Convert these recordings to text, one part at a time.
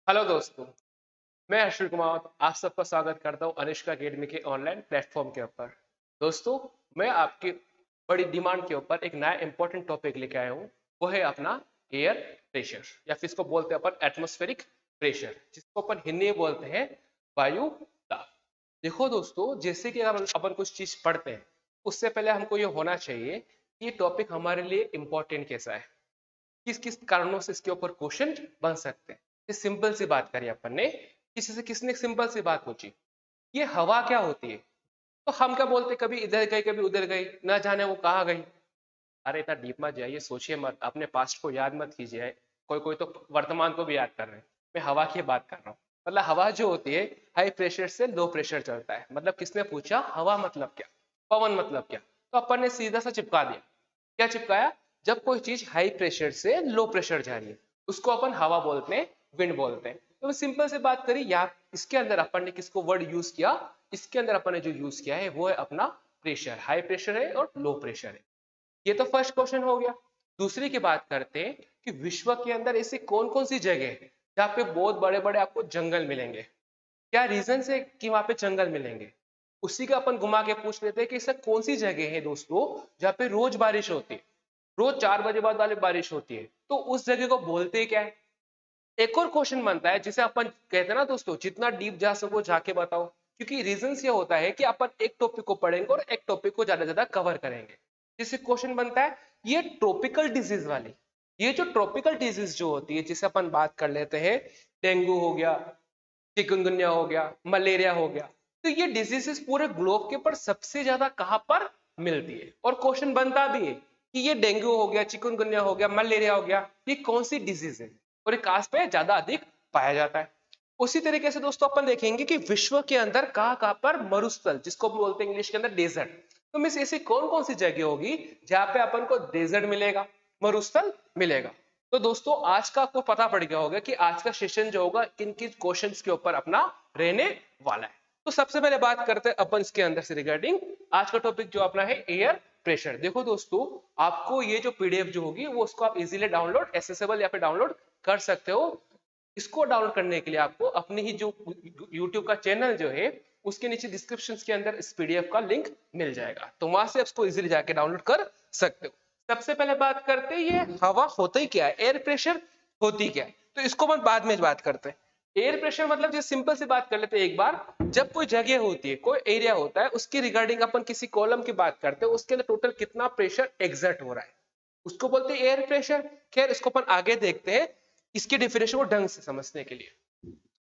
Hello दोस्तों, मैं अश्विन कुमार आप सबका स्वागत करता हूं अनिष्का अकेडमी के ऑनलाइन प्लेटफॉर्म के ऊपर। दोस्तों, मैं आपकी बड़ी डिमांड के ऊपर एक नया इंपॉर्टेंट टॉपिक लेके आया हूं। वो है अपना एयर प्रेशर या फिर इसको बोलते हैं अपन एटमॉस्फेरिक प्रेशर, जिसको अपन हिंदी में बोलते हैं वायु दाब। देखो दोस्तों, जैसे कि अगर अपन कुछ चीज पढ़ते हैं उससे पहले हमको ये होना चाहिए कि ये टॉपिक हमारे लिए इम्पोर्टेंट कैसा है, किस किस कारणों से इसके ऊपर क्वेश्चन बन सकते हैं। ये सिंपल सी बात करी अपन ने, किसी से किसने सिंपल सी बात पूछी, ये हवा क्या होती है, तो हम क्या बोलते, कभी इधर गई कभी उधर गई, ना जाने वो कहाँ गई। अरे इतना डीप मत जाइए, सोचिए मत, अपने पास्ट को याद मत कीजिए। कोई कोई तो वर्तमान को भी याद कर रहे हैं। मैं हवा की बात कर रहा हूँ। मतलब हवा जो होती है हाई प्रेशर से लो प्रेशर चलता है। मतलब किसने पूछा हवा मतलब क्या, पवन मतलब क्या, तो अपन ने सीधा सा चिपका दिया। क्या चिपकाया, जब कोई चीज हाई प्रेशर से लो प्रेशर जा रही है उसको अपन हवा बोलते हैं, विंड बोलते हैं। तो सिंपल से बात करी, या इसके अंदर अपन ने किसको वर्ड यूज किया, इसके अंदर अपन ने जो यूज किया है वो है अपना प्रेशर। हाई प्रेशर है और लो प्रेशर है। ये तो फर्स्ट क्वेश्चन हो गया। दूसरी की बात करते हैं कि विश्व के अंदर ऐसी कौन कौन सी जगह है जहाँ पे बहुत बड़े बड़े आपको जंगल मिलेंगे। क्या रीजन है कि वहां पे जंगल मिलेंगे, उसी का अपन घुमा के पूछ लेते हैं कि ऐसा कौन सी जगह है दोस्तों जहाँ पे रोज बारिश होती है, रोज 4 बजे बाद वाली बारिश होती है, तो उस जगह को बोलते क्या है। एक और क्वेश्चन बनता है जिसे अपन कहते हैं ना दोस्तों, जितना डीप जा सको जाके बताओ। क्योंकि रीजन ये होता है कि अपन एक टॉपिक को पढ़ेंगे और एक टॉपिक को ज्यादा ज्यादा कवर करेंगे। जिससे क्वेश्चन बनता है ये ट्रॉपिकल डिजीज वाली, ये जो ट्रॉपिकल डिजीज जो होती है जिसे अपन बात कर लेते हैं, डेंगू हो गया, चिकनगुनिया हो गया, मलेरिया हो गया, तो ये डिजीजेस पूरे ग्लोब के ऊपर सबसे ज्यादा कहां पर मिलती है। और क्वेश्चन बनता भी है कि ये डेंगू हो गया, चिकनगुनिया हो गया, मलेरिया हो गया, ये कौन सी डिजीज है और ये कहां पे ज्यादा अधिक पाया जाता है। उसी तरीके से दोस्तों अपन देखेंगे कि विश्व के अंदर कहां कहां पर मरुस्थल, जिसको बोलते हैं इंग्लिश के अंदर डेजर्ट, तो मिस ऐसी कौन कौन सी जगह होगी जहां पे अपन को डेजर्ट मिलेगा, मरुस्थल मिलेगा। तो दोस्तों आज का आपको पता पड़ गया होगा कि आज का सेशन जो होगा किन किन क्वेश्चंस के ऊपर अपना रहने वाला है। तो सबसे पहले बात करते हैं अपन इसके अंदर से रिगार्डिंग आज का टॉपिक जो अपना है एयर प्रेशर। देखो दोस्तों, आपको ये जो पीडीएफ जो होगी वो उसको आप इजीली डाउनलोड एसेसेबल या फिर डाउनलोड कर सकते हो। इसको डाउनलोड करने के लिए आपको अपनी ही जो यूट्यूब का चैनल जो है उसके नीचे डिस्क्रिप्शन के अंदर इस पीडीएफ का लिंक मिल जाएगा, तो वहां से इसको इजीली जाके डाउनलोड कर सकते हो। सबसे पहले बात करते हैं ये हवा होता ही क्या है, एयर प्रेशर होती क्या है, तो इसको हम बाद में बात करते हैं। एयर प्रेशर मतलब जो सिंपल सी बात कर लेते हैं एक बार, जब कोई जगह होती है, कोई एरिया होता है, उसके रिगार्डिंग अपन किसी कॉलम की बात करते हैं, उसके अंदर टोटल कितना प्रेशर एग्जर्ट हो रहा है उसको बोलते हैं एयर प्रेशर। खैर इसको अपन आगे देखते हैं इसकी डेफिनेशन को ढंग से समझने के लिए।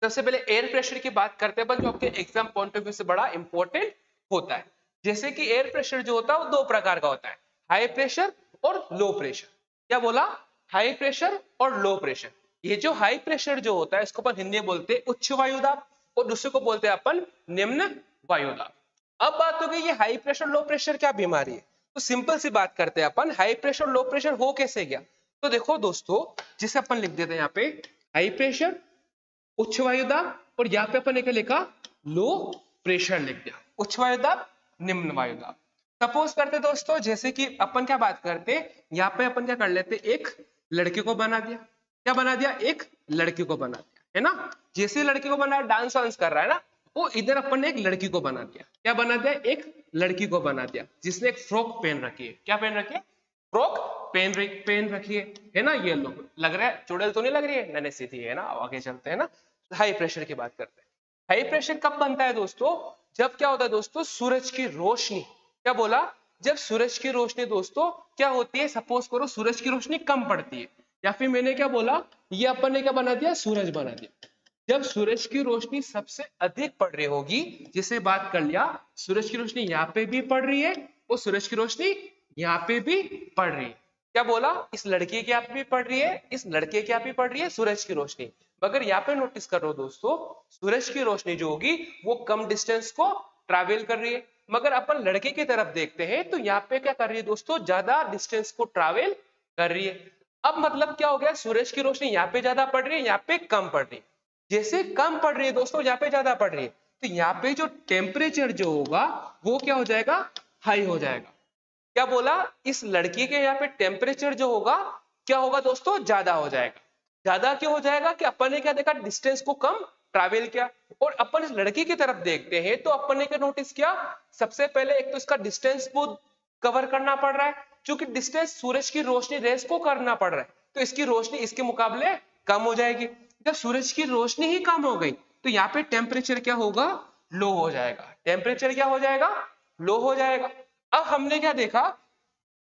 सबसे पहले एयर प्रेशर की बात करते हैं जो आपके एग्जाम पॉइंट ऑफ व्यू से बड़ा इंपॉर्टेंट होता है। जैसे कि एयर प्रेशर जो होता है वो दो प्रकार का होता है, हाई प्रेशर और लो प्रेशर। क्या बोला, हाई प्रेशर और लो प्रेशर। ये जो हाई प्रेशर जो होता है इसको अपन हिंदी में बोलते हैं उच्च वायुदाब, और दूसरे को बोलते हैं अपन निम्न वायुदाब। अब बात हो गई ये हाई प्रेशर लो प्रेशर क्या बीमारी है, तो सिंपल सी बात करते हैं अपन, हाई प्रेशर लो प्रेशर हो कैसे गया। तो देखो दोस्तों, जिसे अपन लिख देते हैं यहाँ पे हाई प्रेशर, उच्च वायुदाब, और यहाँ पे अपन ने लिखा लो प्रेशर लिख दिया, उच्च वायुदाब निम्न वायुदाब। सपोज करते दोस्तों, जैसे कि अपन क्या बात करते, यहाँ पे अपन क्या कर लेते, एक लड़के को बना दिया। क्या बना दिया, एक लड़की को बना दिया, है ना। जैसे लड़के को बनाया, डांस वांस कर रहा है ना, वो इधर अपन ने एक लड़की को बना दिया। क्या बना दिया, एक लड़की को बना दिया जिसने एक फ्रॉक पहन रखी है। क्या पहन रखी है, फ्रॉक पहन रखी है ना। ये लोग लग रहा है चुड़ैल तो नहीं लग रही है, मैंने सीधी है ना। आगे चलते हैं ना, हाई प्रेशर की बात करते हैं। हाई प्रेशर कब बनता है दोस्तों, जब क्या होता है दोस्तों, सूरज की रोशनी, क्या बोला, जब सूरज की रोशनी दोस्तों क्या होती है, सपोज करो सूरज की रोशनी कम पड़ती है, या फिर मैंने क्या बोला, ये अपन ने क्या बना दिया, सूरज बना दिया। जब सूरज की रोशनी सबसे अधिक पड़ रही होगी, जिसे बात कर लिया सूरज की रोशनी यहाँ पे भी पड़ रही है और सूरज की रोशनी यहाँ पे भी पड़ रही है। क्या बोला, इस लड़के के यहाँ पे भी पड़ रही है, इस लड़के के यहाँ पे पड़ रही है सूरज की रोशनी। मगर यहाँ पे नोटिस करो दोस्तों, सूरज की रोशनी जो होगी वो कम डिस्टेंस को ट्रैवल कर रही है, मगर अपन लड़के की तरफ देखते हैं तो यहाँ पे क्या कर रही है दोस्तों, ज्यादा डिस्टेंस को ट्रैवल कर रही है। अब मतलब क्या हो गया, सूरज की रोशनी यहाँ पे ज्यादा पड़ रही है, यहाँ पे कम पड़ रही है। जैसे कम पड़ रही है दोस्तों, यहाँ पे ज्यादा पड़ रही है, तो यहाँ पे जो टेम्परेचर जो होगा वो क्या हो जाएगा, हाई हो जाएगा। क्या बोला, इस लड़की के यहाँ पे टेम्परेचर जो होगा क्या होगा दोस्तों, ज्यादा हो जाएगा। ज्यादा क्यों हो जाएगा कि अपन ने क्या देखा, डिस्टेंस को कम ट्रैवल किया। और अपन इस लड़की की तरफ देखते हैं तो अपन ने क्या नोटिस किया, सबसे पहले एक तो इसका डिस्टेंस को कवर करना पड़ रहा है, क्योंकि डिस्टेंस सूरज की रोशनी रेस को करना पड़ रहा है, तो इसकी रोशनी इसके मुकाबले कम हो जाएगी। जब सूरज की रोशनी ही कम हो गई तो यहाँ पे टेम्परेचर क्या होगा, लो हो जाएगा। टेम्परेचर क्या हो जाएगा, लो हो जाएगा। अब हमने क्या देखा,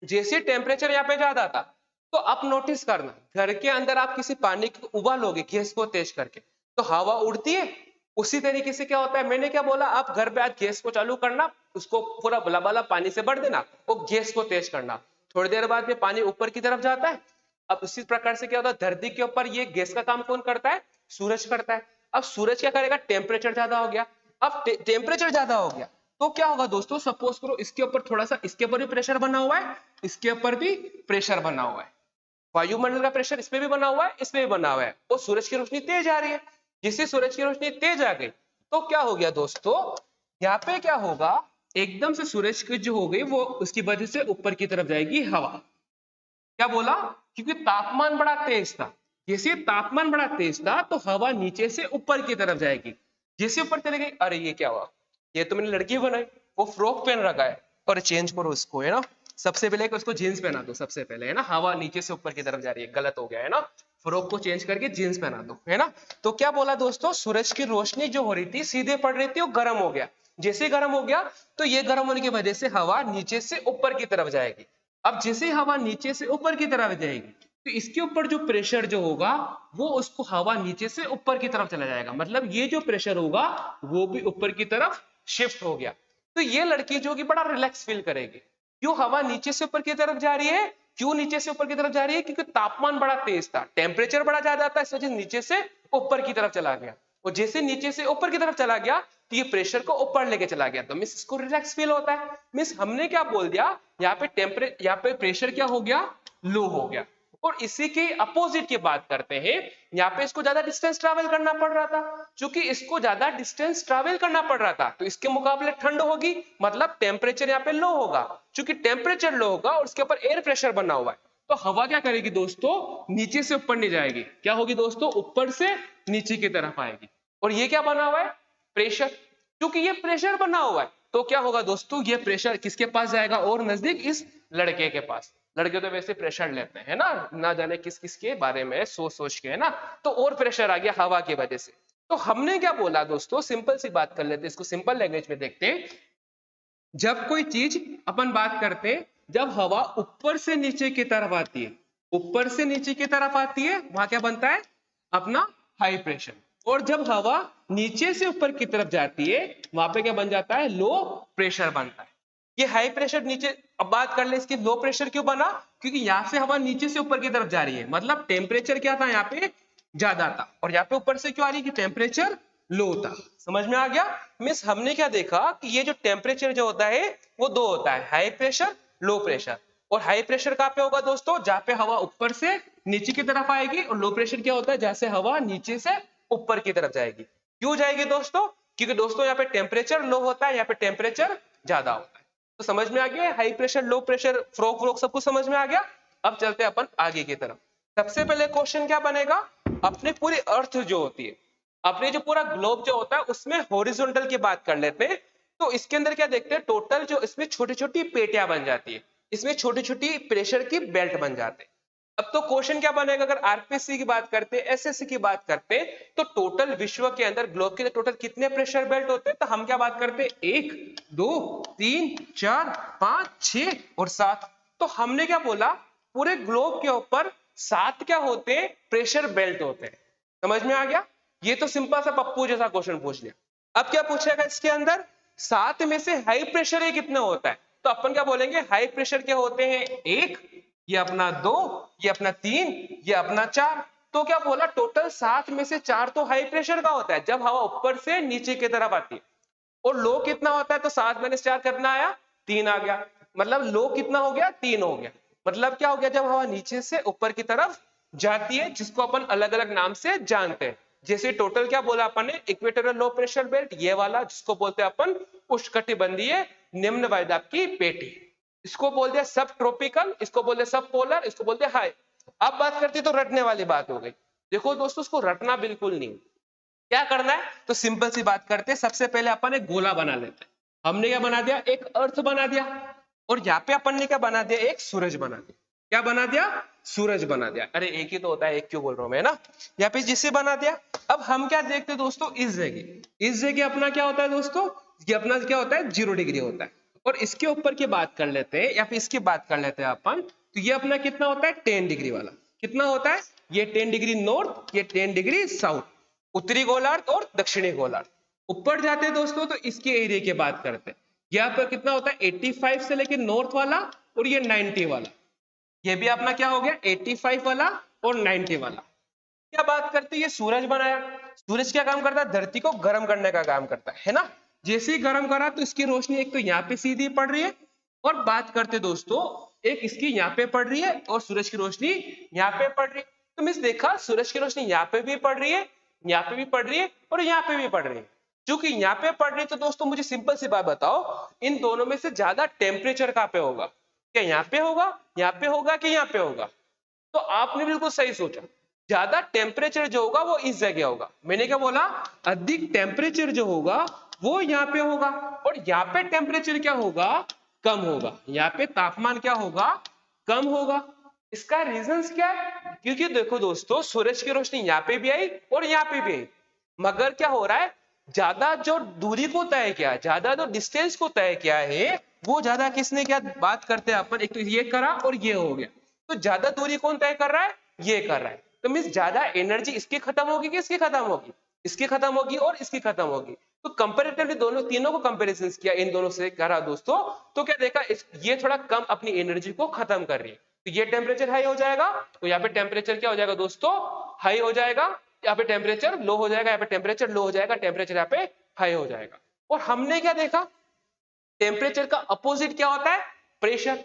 जैसे टेम्परेचर यहाँ पे ज्यादा था, तो आप नोटिस करना, घर के अंदर आप किसी पानी को उबालोगे गैस को तेज करके तो हवा उड़ती है। उसी तरीके से क्या होता है, मैंने क्या बोला, आप घर पे आज गैस को चालू करना, उसको पूरा लबालब पानी से भर देना और गैस को तेज करना, थोड़ी देर बाद में पानी ऊपर की तरफ जाता है। अब उसी प्रकार से क्या होता है, धरती के ऊपर ये गैस का काम कौन करता है, सूरज करता है। अब सूरज क्या करेगा, टेम्परेचर ज्यादा हो गया। अब टेम्परेचर ज्यादा हो गया तो क्या होगा दोस्तों, सपोज करो इसके ऊपर थोड़ा सा, इसके ऊपर भी प्रेशर बना हुआ है, इसके ऊपर भी प्रेशर बना हुआ है, वायुमंडल का प्रेशर इसमें भी बना हुआ है, इसमें भी बना हुआ है, और सूरज की रोशनी तेज आ रही है। जिससे सूरज की रोशनी तेज आ गई तो क्या हो गया दोस्तों, यहाँ पे क्या होगा, एकदम से सूरज की जो हो गई वो उसकी वजह से ऊपर की तरफ जाएगी हवा। क्या बोला, क्योंकि तापमान बड़ा तेज था, जैसे तापमान बड़ा तेज था तो हवा नीचे से ऊपर की तरफ जाएगी। जैसे ऊपर चले गई, अरे ये क्या हुआ, ये तो मैंने लड़की बनाई, वो फ्रॉक पहन रखा है, और चेंज करो इसको, है ना। सबसे पहले उसको जीन्स पहना दो, सबसे पहले, है ना, हवा नीचे से ऊपर की तरफ जा रही है, गलत हो गया है ना, फ्रॉक को चेंज करके जीन्स पहना दो, है ना। तो क्या बोला दोस्तों, सूरज की रोशनी जो हो रही थी सीधे पड़ रही थी, वो गर्म हो गया। जैसे गर्म हो गया तो ये गर्म होने की वजह से हवा नीचे से ऊपर की तरफ जाएगी। अब जैसे हवा नीचे से ऊपर की तरफ जाएगी तो इसके ऊपर जो प्रेशर जो होगा वो उसको हवा नीचे से ऊपर की तरफ चला जाएगा, मतलब ये जो प्रेशर होगा वो भी ऊपर की तरफ शिफ्ट हो गया। तो ये लड़की जो कि बड़ा रिलैक्स फील करेगी। क्यों, हवा नीचे से ऊपर की तरफ जा रही है, क्यों नीचे से ऊपर की तरफ जा रही है, क्योंकि तापमान बड़ा तेज था, टेम्परेचर बड़ा ज्यादा था, इस वजह से नीचे से ऊपर की तरफ चला गया। और जैसे नीचे से ऊपर की तरफ चला गया तो ये प्रेशर को ऊपर लेके चला गया, तो मिस इसको रिलैक्स फील होता है। मिस हमने क्या बोल दिया, यहाँ पे प्रेशर क्या हो गया, लो हो गया। और इसी के अपोजिट की बात करते हैं, यहाँ पे इसको ज्यादा डिस्टेंस ट्रैवल करना पड़ रहा था, क्योंकि इसको ज्यादा डिस्टेंस ट्रैवल करना पड़ रहा था तो इसके मुकाबले ठंड होगी, मतलब टेम्परेचर यहाँ पे लो होगा। क्योंकि टेम्परेचर लो होगा और उसके ऊपर एयर प्रेशर बना हुआ है, तो हवा क्या करेगी दोस्तों, नीचे से ऊपर नहीं जाएगी, क्या होगी दोस्तों, ऊपर से नीचे की तरफ आएगी। और ये क्या बना हुआ है, प्रेशर। क्योंकि ये प्रेशर बना हुआ है तो क्या होगा दोस्तों, ये प्रेशर किसके पास जाएगा, और नजदीक, इस लड़के के पास। लड़के तो वैसे प्रेशर लेते हैं ना जाने किस किस के बारे में सोच सोच के, है ना, तो और प्रेशर आ गया हवा की वजह से। तो हमने क्या बोला दोस्तों, सिंपल सी बात कर लेते हैं, इसको सिंपल लैंग्वेज में देखते हैं। जब कोई चीज अपन बात करते हैं, जब हवा ऊपर से नीचे की तरफ आती है, ऊपर से नीचे की तरफ आती है, वहां क्या बनता है, अपना हाई प्रेशर। और जब हवा नीचे से ऊपर की तरफ जाती है वहां पे क्या बन जाता है, लो प्रेशर बनता है। ये हाई प्रेशर नीचे, अब बात कर ले इसकी, लो प्रेशर क्यों बना, क्योंकि यहाँ से हवा नीचे से ऊपर की तरफ जा रही है, मतलब टेम्परेचर क्या था यहाँ पे, ज्यादा था, और यहाँ पे ऊपर से क्यों आ रही है, कि टेम्परेचर लो था। समझ में आ गया। मिस हमने क्या देखा कि ये जो टेम्परेचर जो होता है वो दो होता है, हाई प्रेशर, लो प्रेशर। और हाई प्रेशर कहाँ पे होगा दोस्तों, जहाँ पे हवा ऊपर से नीचे की तरफ आएगी, और लो प्रेशर क्या होता है, जैसे हवा नीचे से ऊपर की तरफ जाएगी। क्यों जाएगी दोस्तों, क्योंकि दोस्तों यहाँ पे टेम्परेचर लो होता है, यहाँ पे टेम्परेचर ज्यादा होता है। तो समझ में आ गया, हाई प्रेशर, लो प्रेशर, फ्रोक व्रोक सब कुछ समझ में आ गया। अब चलते हैं अपन आगे की तरफ। सबसे पहले क्वेश्चन क्या बनेगा, अपने पूरी अर्थ जो होती है, अपने जो पूरा ग्लोब जो होता है उसमें हॉरिजॉन्टल की बात कर लेते हैं। तो इसके अंदर क्या देखते हैं, टोटल जो इसमें छोटी छोटी पेटियां बन जाती है, इसमें छोटी छोटी प्रेशर की बेल्ट बन जाते हैं। अब तो क्वेश्चन क्या बनेगा, अगर आरपीसी की बात करते हैं, एसएससी की बात करते हैं, तो टोटल विश्व के अंदर ग्लोब के टोटल कितने प्रेशर बेल्ट होते हैं, तो हम क्या बात करते हैं, 1 2 3 4 5 6 और 7। तो हमने क्या बोला, पूरे ग्लोब के ऊपर 7 क्या होते हैं, प्रेशर बेल्ट होते हैं। समझ में आ गया। ये तो सिंपल सा पप्पू जैसा क्वेश्चन पूछ लिया। अब क्या पूछेगा इसके अंदर, 7 में से हाई प्रेशर ये कितना होता है, तो अपन क्या बोलेंगे, हाई प्रेशर क्या होते हैं, 1, ये अपना 2, ये अपना 3, ये अपना 4। तो क्या बोला, टोटल 7 में से 4 तो हाई प्रेशर का होता है जब हवा ऊपर से नीचे की तरफ आती है। और लो कितना होता है, तो 7 - 4 कितना आया, 3 आ गया। मतलब लो कितना हो गया, 3 हो गया। मतलब क्या हो गया, जब हवा नीचे से ऊपर की तरफ जाती है, जिसको अपन अलग अलग नाम से जानते हैं। जैसे टोटल क्या बोला अपन ने, इक्वेटोरियल लो प्रेशर बेल्ट, ये वाला जिसको बोलते हैं अपन उष्णकटिबंधीय निम्न वायुदाब की पेटी, इसको बोल दिया सब ट्रॉपिकल, इसको बोलते सब पोलर, इसको बोलते हाई। अब बात करते तो रटने वाली बात हो गई। देखो दोस्तों, उसको रटना बिल्कुल नहीं। क्या करना है, तो सिंपल सी बात करते हैं। सबसे पहले अपन एक गोला बना लेते हैं। हमने क्या बना दिया, एक अर्थ बना दिया, और यहाँ पे अपन ने क्या बना दिया, एक सूरज बना दिया। क्या बना दिया, सूरज बना दिया। अरे एक ही तो होता है, एक क्यों बोल रहा हूं मैं ना। यहाँ पे जिसे बना दिया। अब हम क्या देखते हैं दोस्तों, इस जगह अपना क्या होता है दोस्तों, ये अपना क्या होता है, 0 डिग्री होता है। और इसके ऊपर की बात कर लेते हैं, या फिर इसकी बात कर लेते हैं अपन, तो ये अपना कितना होता है, 10 डिग्री वाला। कितना होता है, ये 10 डिग्री नॉर्थ, ये 10 डिग्री साउथ, उत्तरी गोलार्ध और दक्षिणी गोलार्ध। ऊपर जाते हैं दोस्तों, तो इसके एरिया की बात करते हैं। यहाँ पर कितना होता है, 85 से लेके नॉर्थ वाला, और ये 90 वाला। ये भी अपना क्या हो गया, 85 वाला और 90 वाला। क्या बात करते हैं, ये सूरज बनाया। सूरज क्या काम करता है, धरती को गर्म करने का काम करता है ना। जैसे ही गर्म करा, तो इसकी रोशनी एक तो यहाँ पे सीधी पड़ रही है, और बात करते दोस्तों, एक इसकी यहाँ पे पड़ रही है, और सूरज की रोशनी यहाँ पे पड़ रही है। तो मिस देखा, सूरज की रोशनी यहाँ पे भी पड़ रही है, यहाँ पे भी पड़ रही है, और यहाँ पे भी पड़ रही है। क्योंकि यहाँ पे पड़ रही है, तो दोस्तों मुझे सिंपल सी बात बताओ, इन दोनों में से ज्यादा टेम्परेचर कहाँ पे होगा, क्या यहाँ पे होगा, यहाँ पे होगा कि यहाँ पे होगा। तो आपने बिल्कुल सही सोचा, ज्यादा टेम्परेचर जो होगा वो इस जगह होगा। मैंने क्या बोला, अधिक टेम्परेचर जो होगा वो यहाँ पे होगा, और यहाँ पे टेम्परेचर क्या होगा, कम होगा। यहाँ पे तापमान क्या होगा, कम होगा। इसका रीजन क्या है, क्योंकि देखो दोस्तों, सूरज की रोशनी यहाँ पे भी आई और यहाँ पे भी आई, मगर क्या हो रहा है, ज्यादा जो दूरी को तय किया, ज्यादा जो डिस्टेंस को तय किया है, वो ज्यादा किसने क्या, बात करते हैं अपन, एक तो ये करा और ये हो गया। तो ज्यादा दूरी कौन तय कर रहा है, ये कर रहा है। तो मीन्स ज्यादा एनर्जी इसकी खत्म होगी कि इसकी खत्म होगी, इसकी खत्म होगी और इसकी खत्म होगी। तो कंपेरेटिवली दोनों तीनों को कंपैरिजन किया, इन दोनों से करा दोस्तों, तो क्या देखा, ये थोड़ा कम अपनी एनर्जी को खत्म कर रही है। तो ये टेम्परेचर हाई हो जाएगा, तो यहाँ पे टेम्परेचर क्या हो जाएगा दोस्तों, हाई हो जाएगा। यहाँ पे टेम्परेचर लो हो जाएगा, यहाँ पे टेम्परेचर लो हो जाएगा, टेम्परेचर यहाँ पे हाई हो जाएगा। और हमने क्या देखा, टेम्परेचर का अपोजिट क्या होता है, प्रेशर।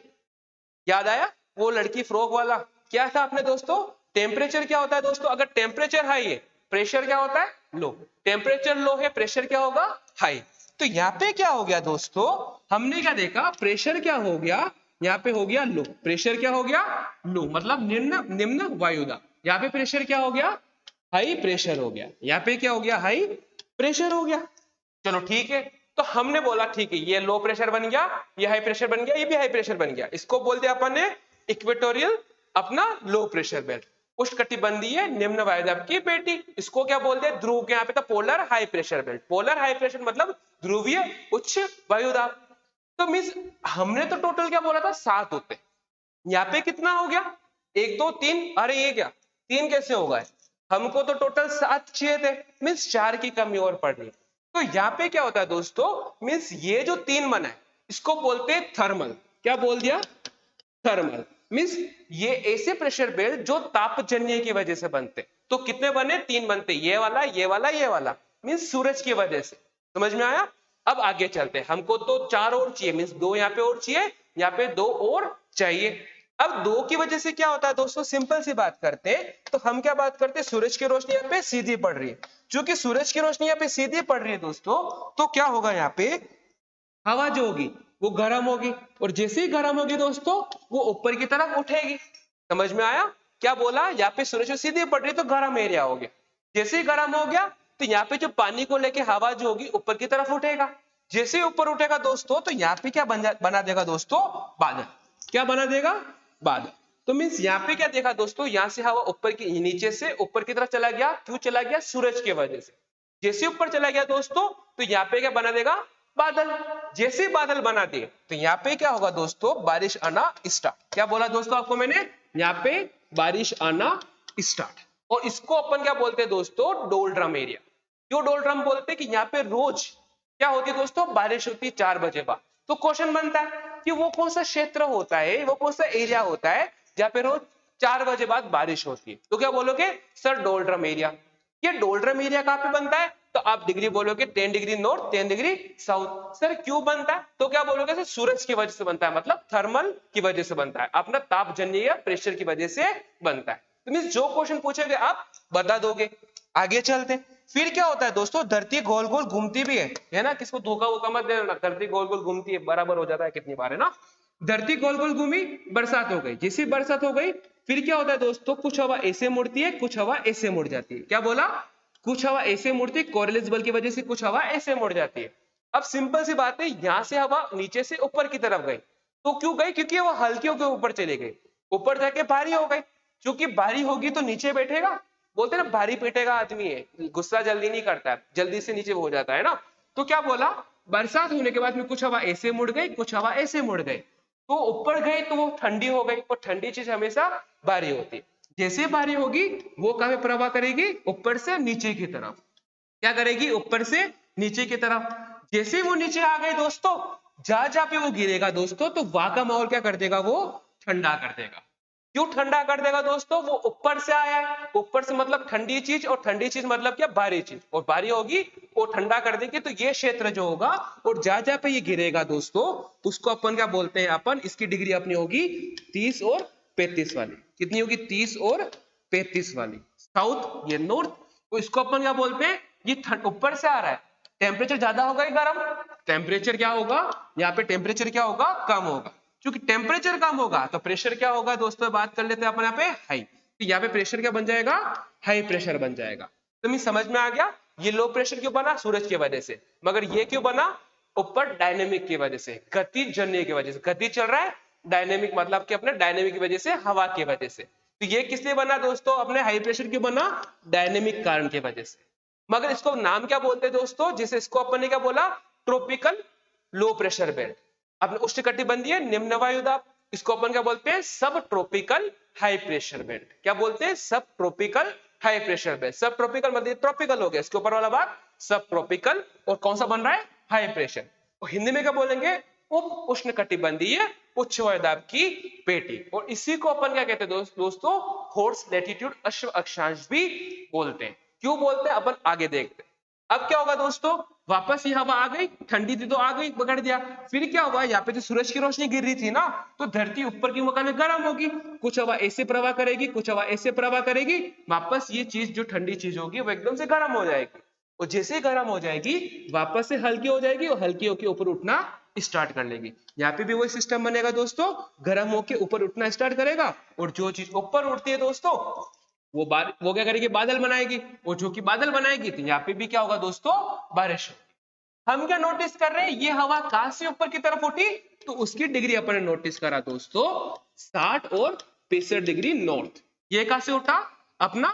याद आया वो लड़की फ्रॉक वाला, क्या था अपने दोस्तों, टेम्परेचर क्या होता है दोस्तों, अगर टेम्परेचर हाई है, प्रेशर क्या होता है, लो। टेम्परेचर लो है, प्रेशर क्या होगा, हाई। तो यहाँ पे क्या हो गया दोस्तों, हमने क्या देखा, प्रेशर क्या हो गया, यहाँ पे हो गया लो। प्रेशर क्या हो गया, लो, मतलब निम्न निम्न वायुदाब। यहाँ पे प्रेशर क्या हो गया, हाई प्रेशर हो गया। यहाँ पे क्या हो गया, हाई प्रेशर हो गया। चलो ठीक है, तो हमने बोला ठीक है, ये लो प्रेशर बन गया, ये हाई प्रेशर बन गया, ये भी हाई प्रेशर बन गया। इसको बोलते हैं अपन ने इक्वेटोरियल अपना लो प्रेशर बेल्ट, उष्णकटिबंधीय निम्न वायुदाब की पेटी। इसको क्या बोलते हैं, ध्रुव के यहाँ पे था polar high pressure belt. Polar high pressure मतलब ध्रुवीय उच्च वायुदाब। तो मीन्स हमने तो टोटल क्या बोला था, 7 होते, यहाँ पे कितना हो गया, 1 2 3, अरे ये क्या 3 कैसे हो गए, हमको तो टोटल 7 चाहिए थे, मीन्स 4 की कमी और पड़ रही। तो यहाँ पे क्या होता है दोस्तों, मीन्स ये जो 3 बना है, इसको बोलते हैं थर्मल। क्या बोल दिया, थर्मल। मीन्स ये ऐसे प्रेशर बेल्ट जो तापजन्य की वजह से बनते। तो कितने बने, 3 बनते, ये वाला, ये वाला, ये वाला, मीन्स सूरज की वजह से। समझ में आया। अब आगे चलते हैं, हमको तो 4 और चाहिए, मीन्स 2 यहाँ पे और चाहिए, यहाँ पे 2 और चाहिए। अब 2 की वजह से क्या होता है दोस्तों, सिंपल सी बात करते हैं, तो हम क्या बात करते हैं, सूरज की रोशनी यहाँ पे सीधी पड़ रही है। क्योंकि सूरज की रोशनी यहाँ पे सीधी पड़ रही है दोस्तों, तो क्या होगा, यहाँ पे हवा जो होगी वो गर्म होगी, और जैसे ही गर्म होगी दोस्तों, वो ऊपर की तरफ उठेगी। समझ में आया, क्या बोला, यहाँ पे सूरज की सीधी पड़ रही है तो गर्म एरिया हो गया। जैसे ही गर्म हो गया, तो यहाँ पे जो पानी को लेके हवा जो होगी ऊपर की तरफ उठेगा। जैसे ही ऊपर उठेगा दोस्तों, तो यहाँ पे क्या बना देगा दोस्तों, बादल। क्या बना देगा, बादल। तो मीन्स यहाँ पे क्या देखा दोस्तों, यहाँ से हवा ऊपर की, नीचे से ऊपर की तरफ चला गया। क्यों चला गया, सूरज की वजह से। जैसे ऊपर चला गया दोस्तों, तो यहाँ पे क्या बना देगा, बादल। जैसे बादल बना दिए, तो यहाँ पे क्या होगा दोस्तों, बारिश आना स्टार्ट। क्या बोला दोस्तों आपको मैंने, यहाँ पे बारिश आना स्टार्ट। और इसको अपन क्या बोलते हैं दोस्तों, डोलड्रम एरिया। क्यों डोलड्रम बोलते हैं, कि यहाँ पे रोज क्या होती है दोस्तों, बारिश होती है 4 बजे बाद। तो क्वेश्चन बनता है कि वो कौन सा क्षेत्र होता है, वो कौन सा एरिया होता है जहाँ पे रोज 4 बजे बाद बारिश होती है। तो क्या बोलोगे, सर डोलड्रम एरिया। ये डोलड्रम एरिया कहाँ पे बनता है, तो आप डिग्री बोलोगे 10 degree north, 10 degree south. Sir क्यों बनता है, तो क्या बोलोगे, सर सूरज की वजह से बनता है, मतलब थर्मल की वजह से बनता है, अपना तापजन्य या प्रेशर की वजह से बनता है। तो मींस जो क्वेश्चन पूछेंगे आप बता दोगे। आगे चलते, फिर क्या होता है दोस्तों, धरती गोल गोल घूमती भी है ना, किसको धोखा वोखा मत देना, धरती गोल गोल घूमती है, बराबर हो जाता है कितनी बार, है ना। धरती गोल गोल घूमी, बरसात हो गई। जैसी बरसात हो गई फिर क्या होता है दोस्तों, कुछ हवा ऐसे मुड़ती है, कुछ हवा ऐसे मुड़ जाती है। क्या बोला, कुछ हवा ऐसे मुड़ती है, कोरिलेट्स बल की वजह से कुछ हवा ऐसे मुड़ जाती है। अब सिंपल सी बात है, यहां से हवा नीचे से ऊपर की तरफ गई, तो क्यों गई, क्योंकि वो हल्कियों के ऊपर चली गई, ऊपर जाके भारी हो गई। क्योंकि भारी होगी तो नीचे बैठेगा, बोलते ना भारी पेटेगा आदमी है, गुस्सा जल्दी नहीं करता है, जल्दी से नीचे हो जाता है ना। तो क्या बोला, बरसात होने के बाद में कुछ हवा ऐसे मुड़ गई, कुछ हवा ऐसे मुड़ गई, तो ऊपर गई तो वो ठंडी हो गई, और ठंडी चीज हमेशा भारी होती है। जैसे भारी होगी वो कहाँ पे प्रवाह करेगी, ऊपर से नीचे की तरफ। क्या करेगी, ऊपर से नीचे की तरफ। जैसे वो नीचे आ गए दोस्तों, जहां जहां पे वो गिरेगा दोस्तों, तो वहां का माहौल क्या कर देगा, वो ठंडा कर देगा। क्यों ठंडा कर देगा दोस्तों, वो ऊपर से आया है, ऊपर से मतलब ठंडी चीज, और ठंडी चीज मतलब क्या, भारी चीज, और भारी होगी वो ठंडा कर देगी। तो ये क्षेत्र जो होगा, और जहां जहां पे ये गिरेगा दोस्तों, उसको अपन क्या बोलते हैं, अपन इसकी डिग्री अपनी होगी 30 और 35 वाली। कितनी होगी, 30 और 35 वाली। साउथ ये नॉर्थ, तो इसको अपन क्या बोलते हैं, ये ऊपर से आ रहा है, टेम्परेचर ज्यादा होगा या गर्म, टेम्परेचर क्या होगा, यहाँ पे टेम्परेचर क्या होगा, कम होगा। क्योंकि टेम्परेचर कम होगा तो प्रेशर क्या होगा दोस्तों, बात कर लेते हैं अपन यहाँ पे हाई। तो यहाँ पे प्रेशर क्या बन जाएगा, हाई प्रेशर बन जाएगा। तो मैं समझ में आ गया, ये लो प्रेशर क्यों बना, सूरज की वजह से। मगर ये क्यों बना, ऊपर डायनेमिक की वजह से, गति जन्य की वजह से, गति चल रहा है, डायनेमिक मतलब कि अपने डायनेमिक की वजह से, हवा की वजह से। तो ये किस लिए बना दोस्तों, अपने हाई प्रेशर क्यों बना, डायनेमिक कारण की वजह से। मगर इसको नाम क्या बोलते हैं दोस्तों, जिसे इसको अपन ने क्या बोला, ट्रॉपिकल लो प्रेशर बेल्ट। अपने उष्णकटिबंधीय निम्न वायु दाब, इसको अपन क्या बोलते हैं, सब ट्रॉपिकल हाई प्रेशर बेल्ट। क्या बोलते हैं, सब ट्रॉपिकल हाई प्रेशर बेल्ट। सब ट्रॉपिकल मतलब ट्रॉपिकल हो गया, इसके ऊपर वाला भाग सब ट्रॉपिकल, और कौन सा बन रहा है, हाई प्रेशर। और हिंदी में क्या बोलेंगे, उप उष्णकटिबंधीय उच्च वायु दाब की पेटी। और इसी को अपन क्या कहते हैं दोस्तों, हॉर्स लैटिट्यूड अश्व अक्षांश भी बोलते हैं। क्यों बोलते हैं, अपन आगे देखते हैं। अब क्या होगा दोस्तों, वापस ये हवा आ गई, ठंडी थी तो आ गई, पकड़ दिया। फिर क्या होगा, यहाँ पे जो सूरज की रोशनी गिर रही थी ना, तो धरती ऊपर की मकान में गर्म होगी, कुछ हवा ऐसे प्रवाह करेगी, कुछ हवा ऐसे प्रवाह करेगी, वापस ये चीज जो ठंडी चीज होगी वो एकदम से गर्म हो जाएगी। और जैसे गर्म हो जाएगी वापस से हल्की हो जाएगी, और हल्की होकर ऊपर उठना स्टार्ट कर लेगी। यहाँ पे भी वही सिस्टम बनेगा दोस्तों, गर्म होके ऊपर उठना स्टार्ट करेगा, और जो चीज ऊपर उठती है दोस्तों, वो क्या करेगी, बादल बनाएगी, और जो कि बादल बनाएगी तो यहाँ पे भी क्या होगा दोस्तों, बारिश। हम क्या नोटिस कर रहे हैं, ये हवा कहां से ऊपर की तरफ उठी, तो उसकी डिग्री अपन ने नोटिस करा दोस्तों, 60 और 65 डिग्री नॉर्थ। ये कहां से उठा, अपना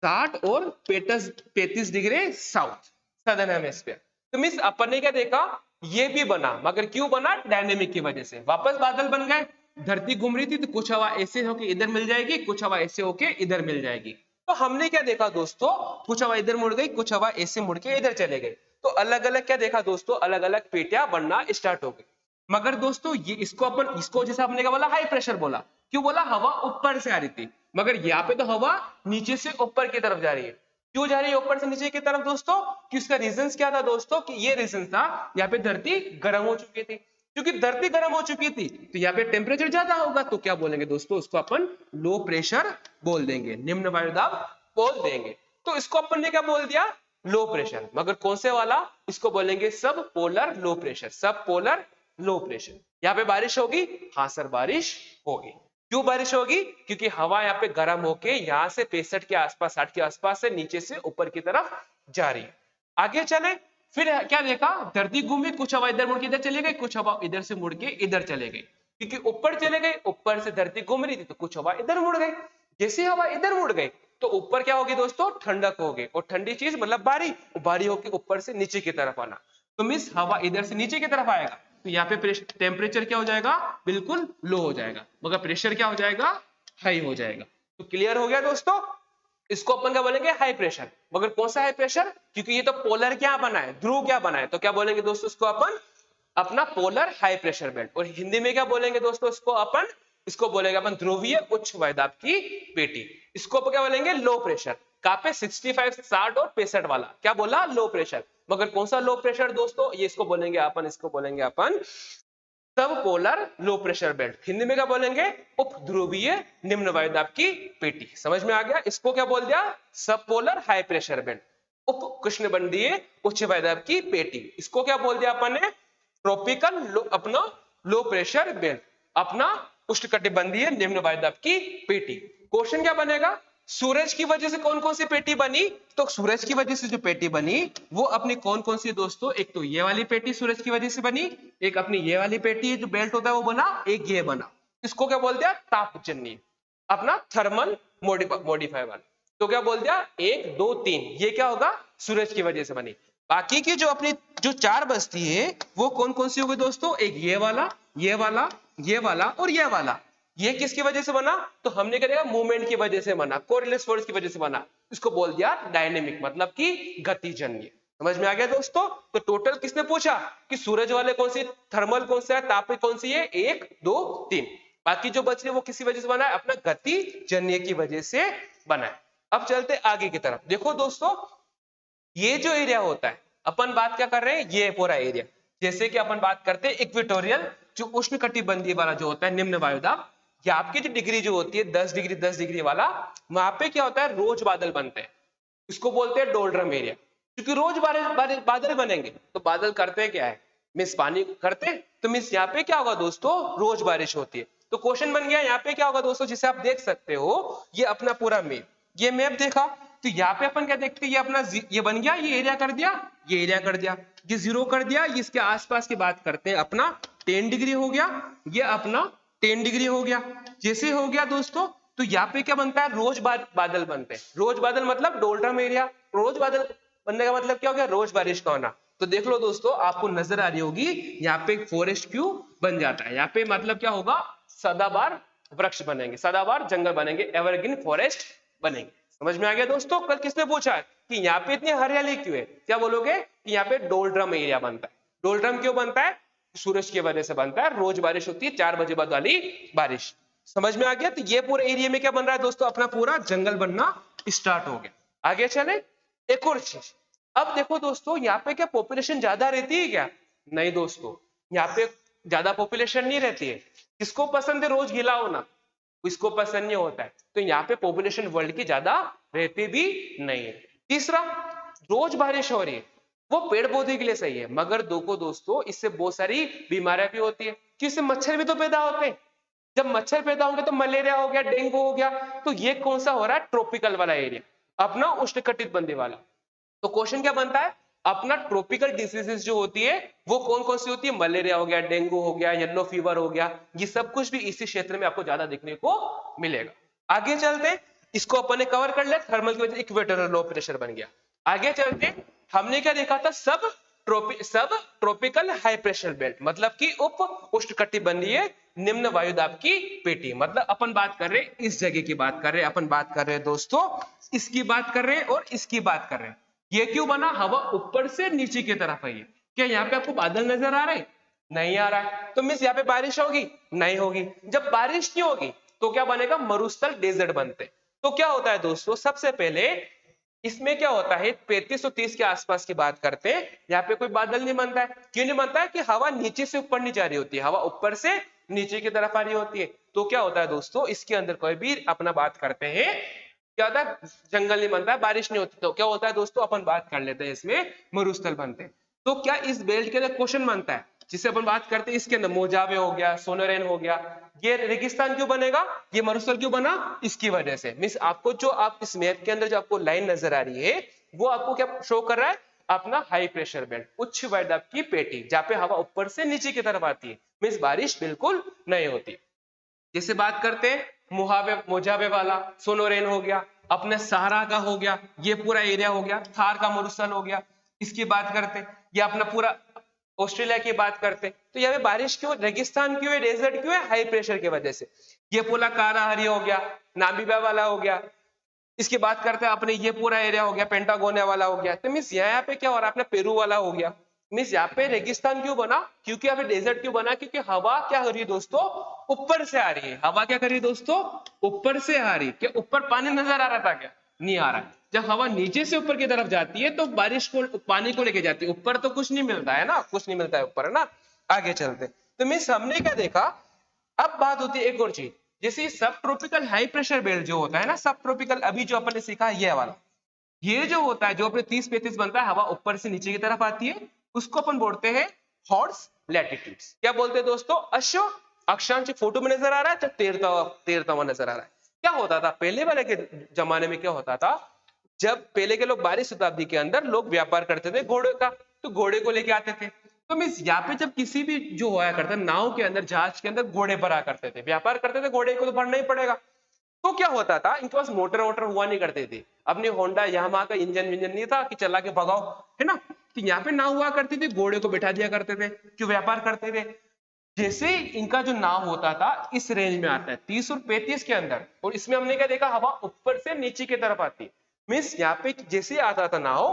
60 और 35 डिग्री साउथ, सदर्न हेमिस्फीयर। तो मींस अपन ने क्या देखा, ये भी बना, मगर क्यों बना, डायनेमिक की वजह से। वापस बादल बन गए, धरती घूम रही थी तो कुछ हवा ऐसे होके इधर मिल जाएगी, कुछ हवा ऐसे होके इधर मिल जाएगी। तो हमने क्या देखा दोस्तों, कुछ हवा इधर मुड़ गई, कुछ हवा ऐसे मुड़ के इधर चले गए। तो अलग अलग क्या देखा दोस्तों, अलग अलग पेटियां बनना स्टार्ट हो गई। मगर दोस्तों ये इसको जैसे हमने क्या बोला, हाई प्रेशर बोला। क्यों बोला, हवा ऊपर से आ रही थी, मगर यहाँ पे तो हवा नीचे से ऊपर की तरफ जा रही है। क्यों जा रही है ऊपर से नीचे की तरफ दोस्तों, कि उसका रीजन क्या था दोस्तों, कि ये रीजन था, यहाँ पे धरती गर्म हो चुकी थी। क्योंकि धरती गर्म हो चुकी थी तो यहाँ पे टेम्परेचर ज्यादा होगा, तो क्या बोलेंगे दोस्तों, उसको अपन लो प्रेशर बोल देंगे, निम्न वायु दाब बोल देंगे। तो इसको अपन ने क्या बोल दिया, लो प्रेशर। मगर कौन से वाला, इसको बोलेंगे सब पोलर लो प्रेशर, सब पोलर लो प्रेशर। यहाँ पे बारिश होगी, हाँ सर बारिश होगी। क्यों बारिश होगी, क्योंकि हवा यहाँ पे गर्म होके यहाँ से 65 के आसपास, 60 के आसपास से नीचे से ऊपर की तरफ जा रही है। आगे चले, फिर क्या देखा, धरती घूमी, कुछ हवा इधर मुड़ के इधर चले गई, कुछ हवा इधर से मुड़ के इधर चले गई। क्योंकि ऊपर चले गए, ऊपर से धरती घूम रही थी तो कुछ हवा इधर मुड़ गई। जैसे हवा इधर मुड़ गई तो ऊपर क्या होगी दोस्तों, ठंडक होगी, और ठंडी चीज मतलब बारी होके ऊपर से नीचे की तरफ आना। तो मींस हवा इधर से नीचे की तरफ आएगा, तो यहाँ पे टेम्परेचर क्या हो जाएगा, बिल्कुल लो हो जाएगा, मगर प्रेशर क्या हो जाएगा, हाई हो जाएगा। तो क्लियर हो गया दोस्तों, इसको अपन क्या बोलेंगे, हाई प्रेशर। मगर कौन सा हाई प्रेशर, क्योंकि ये तो पोलर क्या बना है, ध्रुव क्या बना है, तो क्या बोलेंगे दोस्तों, इसको अपन अपना पोलर हाई प्रेशर बेल्ट। और हिंदी में क्या बोलेंगे दोस्तों, इसको बोलेंगे अपन ध्रुवीय उच्च वायुदाब की पेटी। इसको अपन क्या बोलेंगे, लो प्रेशर। कहां पे, 65, 60 और 65 वाला, क्या बोला, लो प्रेशर। मगर कौन सा लो प्रेशर दोस्तों, ये इसको बोलेंगे अपन सब polar low pressure belt. Hindi में क्या बोलेंगे, उप ध्रुवीय निम्न वायुदाब की पेटी। समझ में आ गया, इसको क्या बोल दिया, सब पोलर हाई प्रेशर बेल्ट, उप उष्णकटिबंधीय उच्च वायुदाब की पेटी। इसको क्या बोल दिया अपन ने, ट्रॉपिकल अपना लो प्रेशर बेल्ट, अपना उष्णकटिबंधीय निम्न वायुदाब की पेटी। क्वेश्चन क्या बनेगा, सूरज की वजह से कौन कौन सी पेटी बनी, तो सूरज की वजह से जो पेटी बनी वो अपनी कौन कौन सी दोस्तों, एक तो ये वाली पेटी सूरज की वजह से बनी, एक अपनी ये वाली पेटी जो बेल्ट होता है वो बना, एक ये बना। इसको क्या बोलते हैं, तापजन्य, अपना थर्मल मॉडिफाई वाला। तो क्या बोल दिया, 1 2 3, ये क्या होगा, सूरज की वजह से बनी। बाकी की जो अपनी जो 4 बचती है वो कौन कौन सी होगी दोस्तों, एक ये वाला, ये वाला, ये वाला और ये वाला। ये किसकी वजह से बना, तो हमने क्या देखा, मूवमेंट की वजह से बना, कोरिलेस फोर्स की वजह से बना। इसको बोल दिया डायनेमिक, मतलब कि गतिजन्य। समझ में आ गया दोस्तों। तो टोटल किसने पूछा कि सूरज वाले कौन सी, थर्मल कौन सा है, ताप कौन सी है, 1 2 3। बाकी जो बच रही है वो किसी वजह से बना है, अपना गतिजन्य की वजह से बना है। अब चलते आगे की तरफ। देखो दोस्तों, ये जो एरिया होता है, अपन बात क्या कर रहे हैं, ये पूरा एरिया, जैसे कि अपन बात करते हैं इक्वेटोरियल, जो उष्णकटिबंधीय वाला जो होता है निम्न वायुदाब, या आपकी जो डिग्री जो होती है 10 डिग्री 10 डिग्री वाला, वहां पे क्या होता है, रोज बादल बनते हैं। इसको बोलते हैं डोल्ड्रम एरिया। क्योंकि रोज बादल बनेंगे, तो बादल करते क्या है, मिस पानी करते, तो मिस यहाँ पे क्या होगा दोस्तों, रोज बारिश होती है। तो क्वेश्चन बन गया यहाँ पे क्या होगा दोस्तों, जिसे आप देख सकते हो, ये अपना पूरा मैप, ये मैप देखा, तो यहाँ पे अपन क्या देखते हैं, ये अपना ये बन गया, ये एरिया कर दिया, ये एरिया कर दिया, ये 0 कर दिया, ये इसके आसपास की बात करते हैं, अपना 10 डिग्री हो गया, ये अपना 10 डिग्री हो गया। जैसे हो गया दोस्तों, तो यहाँ पे क्या बनता है, रोज बादल बनते हैं। रोज बादल मतलब डोल्ड्रम एरिया, रोज बादल बनने का मतलब क्या हो गया, रोज बारिश का होना। तो देख लो दोस्तों, आपको नजर आ रही होगी, यहाँ पे फॉरेस्ट क्यों बन जाता है, यहाँ पे मतलब क्या होगा, सदाबहार वृक्ष बनेंगे, सदाबहार जंगल बनेंगे, एवरग्रीन फॉरेस्ट बनेंगे। समझ में आ गया दोस्तों। कल किसने पूछा है कि यहाँ पे इतनी हरियाली क्यों है, क्या बोलोगे कि यहाँ पे डोल्ड्रम एरिया बनता है। डोल्ड्रम क्यों बनता है, सूरज की वजह से बनता है, रोज बारिश होती है 4 बजे बाद वाली बारिश। समझ में आ गया। तो ये पूरे एरिया में क्या बन रहा है दोस्तों, अपना पूरा जंगल बनना स्टार्ट हो गया। आगे चले, एक और चीज, अब देखो दोस्तों, यहाँ पे क्या पॉपुलेशन ज्यादा रहती है क्या, नहीं दोस्तों, यहाँ पे ज्यादा पॉपुलेशन नहीं रहती है। किसको पसंद है रोज गीला होना, इसको पसंद नहीं होता है। तो यहाँ पे पॉपुलेशन वर्ल्ड की ज्यादा रहती भी नहीं है। तीसरा, रोज बारिश हो रही है, वो पेड़ पौधे के लिए सही है, मगर दोस्तों इससे बहुत सारी बीमारियां भी होती है, कि इससे मच्छर भी तो पैदा होते हैं। जब मच्छर पैदा होंगे तो मलेरिया हो गया, डेंगू हो गया। तो ये कौन सा हो रहा है, ट्रॉपिकल वाला एरिया, अपना उष्णकटिबंधीय वाला। तो क्वेश्चन क्या बनता है, अपना ट्रॉपिकल डिसीजेस जो होती है वो कौन कौन सी होती है, मलेरिया हो गया, डेंगू हो गया, येलो फीवर हो गया, ये सब कुछ भी इसी क्षेत्र में आपको ज्यादा देखने को मिलेगा। आगे चलते, इसको अपन ने कवर कर लिया, थर्मल की वजह से इक्वेटोरियल लो प्रेशर बन गया। आगे चलते, हमने क्या देखा था, सब ट्रॉपिकल हाई प्रेशर बेल्ट, मतलब कि उप उष्णकटिबंधीय निम्न वायुदाब की पेटी। मतलब अपन बात कर रहे हैं इस जगह की बात कर रहे हैं, अपन बात कर रहे हैं दोस्तों इसकी बात कर रहे हैं और इसकी बात कर रहे हैं। ये क्यों बना, हवा ऊपर से नीचे की तरफ आई है। क्या यहाँ पे आपको बादल नजर आ रहे हैं, नहीं आ रहा है, तो मींस यहाँ पे बारिश होगी, नहीं होगी। जब बारिश नहीं होगी तो क्या बनेगा, मरुस्थल डेजर्ट बनते। तो क्या होता है दोस्तों, सबसे पहले इसमें क्या होता है, 3530 के आसपास की बात करते हैं, यहाँ पे कोई बादल नहीं बनता है। क्यों नहीं बनता है, कि हवा नीचे से ऊपर नहीं जा रही होती है, हवा ऊपर से नीचे की तरफ आ रही होती है। तो क्या होता है दोस्तों, इसके अंदर कोई भी अपना बात करते हैं, क्या होता है, जंगल नहीं बनता है, बारिश नहीं होती। तो क्या होता है दोस्तों, अपन बात कर लेते हैं, इसमें मरुस्थल बनते हैं। तो क्या इस बेल्ट के अंदर क्वेश्चन बनता है, जिसे अपन बात करते हैं, इसके अंदर मोजावे हो गया, सोनोरेन हो गया, ये रेगिस्तान क्यों बनेगा, ये मरुस्थल क्यों बना, इसकी वजह से। मींस आपको जो आप इस मैप के अंदर जो आपको लाइन नजर आ रही है, वो आपको क्या शो कर रहा है, अपना हाई प्रेशर बेल्ट, उच्च वायुदाब की पेटी, जहां पे हवा ऊपर से नीचे की तरफ आती है, मींस बारिश बिल्कुल नहीं होती। जैसे बात करते हैं मोजावे वाला, सोनोरेन हो गया, अपने सहारा का हो गया, ये पूरा एरिया हो गया, थार का मरुस्थल हो गया, इसकी बात करते हैं, ये अपना पूरा ऑस्ट्रेलिया की बात करते हैं। तो यहाँ पे बारिश क्यों, रेगिस्तान क्यों है, डेजर्ट क्यों है, हाई प्रेशर की वजह से। ये पूरा काराहारी हो गया, नामीबिया वाला हो गया, इसकी बात करते हैं अपने, ये पूरा एरिया हो गया, पेंटागोनिया वाला हो गया। तो मीन्स यहाँ पे क्या हो रहा है, अपना पेरू वाला हो गया। मीन्स यहाँ पे रेगिस्तान क्यों बना, क्योंकि यहाँ पे डेजर्ट क्यों बना, क्योंकि हवा क्या हो रही है दोस्तों, ऊपर से आ रही है। हवा क्या कर रही है दोस्तों, ऊपर से आ रही है। क्या ऊपर पानी नजर आ रहा था क्या, नहीं आ रहा है। जब हवा नीचे से ऊपर की तरफ जाती है तो बारिश को, पानी को लेके जाती है, ऊपर तो कुछ नहीं मिलता है ना, कुछ नहीं मिलता है ऊपर, है ना। आगे चलते, तो मीन्स हमने क्या देखा, अब बात होती है एक और चीज, जैसे सब ट्रॉपिकल हाई प्रेशर बेल्ट जो होता है ना, सब ट्रॉपिकल, अभी जो अपन ने सीखा ये वाला, ये जो होता है, जो अपने 30-35 बनता है, हवा ऊपर से नीचे की तरफ आती है, उसको अपन बोलते हैं हॉट्स लैटिट्यूड्स। क्या बोलते हैं दोस्तों? अश्व अक्षांश फोटो में नजर आ रहा है, तो तैरता हुआ नजर आ रहा है। क्या होता था पहले वाले के जमाने में? क्या होता था, जब पहले के लोग 12वीं शताब्दी के अंदर लोग व्यापार करते थे घोड़े का, तो घोड़े को लेके आते थे। तो मीन्स यहाँ पे जब किसी भी जो होया करता नाव के अंदर, जहाज के अंदर घोड़े भरा करते थे, व्यापार करते थे, घोड़े को तो भरना ही पड़ेगा। तो क्या होता था, इनके पास मोटर वोटर हुआ नहीं करते थे, अपने होंडा यामाहा का इंजन विंजन नहीं था कि चला के भगाओ, है ना। तो यहाँ पे नाव हुआ करती थी, घोड़े को बैठा दिया करते थे, क्यों? व्यापार करते थे। जैसे इनका जो नाव होता था इस रेंज में आता है 30 और 35 के अंदर, और इसमें हमने क्या देखा, हवा ऊपर से नीचे की तरफ आती है। मीन्स यहाँ पे जैसे आता था नाव,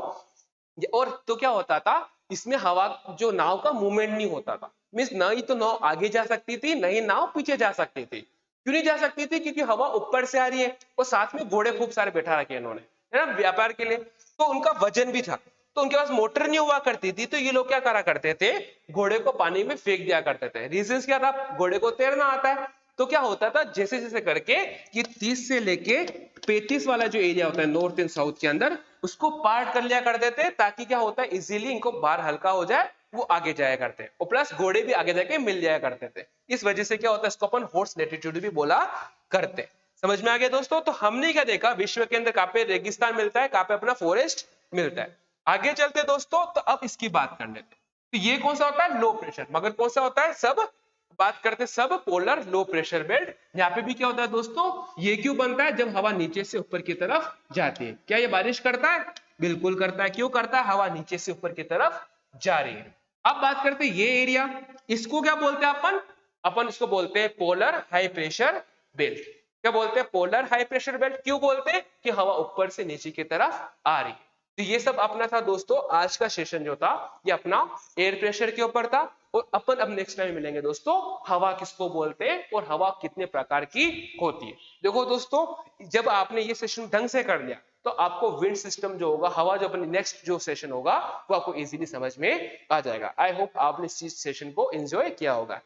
और तो क्या होता था, इसमें हवा जो नाव का मूवमेंट नहीं होता था। मीन्स ना ही तो नाव आगे जा सकती थी, ना ही नाव पीछे जा सकती थी। क्यों नहीं जा सकती थी? क्योंकि हवा ऊपर से आ रही है, और साथ में घोड़े खूब सारे बैठा रखे इन्होंने, है ना, व्यापार के लिए। तो उनका वजन भी था, तो उनके पास मोटर नहीं हुआ करती थी, तो ये लोग क्या करा करते थे, घोड़े को पानी में फेंक दिया करते थे। रीजन क्या था? घोड़े को तैरना आता है। तो क्या होता था, जैसे जैसे करके ये 30 से लेके 35 वाला जो एरिया होता है नॉर्थ एंड साउथ के अंदर, उसको पार्ट कर लिया करते थे, ताकि क्या होता है, इजीली इनको बाहर हल्का हो जाए, वो आगे जाया करते हैं, और प्लस घोड़े भी आगे जाके मिल जाया करते थे। इस वजह से क्या होता है, इसको अपन हॉर्स लैटिट्यूड भी बोला करते। समझ में आ गया दोस्तों? तो हमने क्या देखा, विश्व के अंदर कहाँ पे रेगिस्तान मिलता है, कहाँ पे अपना फॉरेस्ट मिलता है। आगे चलते दोस्तों, तो अब इसकी बात कर लेते हैं। तो ये कौन सा होता है? Low pressure. मगर कौन सा होता है? सब बात करते सब पोलर लो प्रेशर बेल्ट। यहाँ पे भी क्या होता है दोस्तों, ये क्यों बनता है? जब हवा नीचे से ऊपर की तरफ जाती है। क्या ये बारिश करता है? बिल्कुल करता है। क्यों करता है? हवा नीचे से ऊपर की तरफ जा रही है। अब बात करते हैं ये एरिया, इसको क्या बोलते हैं अपन? अपन इसको बोलते हैं पोलर हाई प्रेशर बेल्ट। क्या बोलते हैं? Polar high pressure belt. क्यों बोलते हैं? कि हवा ऊपर से नीचे की तरफ आ रही है। तो ये सब अपना था दोस्तों, आज का सेशन जो था ये अपना एयर प्रेशर के ऊपर था। और अपन अब नेक्स्ट टाइम मिलेंगे दोस्तों, हवा किसको बोलते हैं और हवा कितने प्रकार की होती है। देखो दोस्तों, जब आपने ये सेशन ढंग से कर लिया, तो आपको विंड सिस्टम जो होगा, हवा जो अपनी नेक्स्ट जो सेशन होगा, वो आपको इजीली समझ में आ जाएगा। आई होप आपने इस सेशन को एंजॉय किया होगा।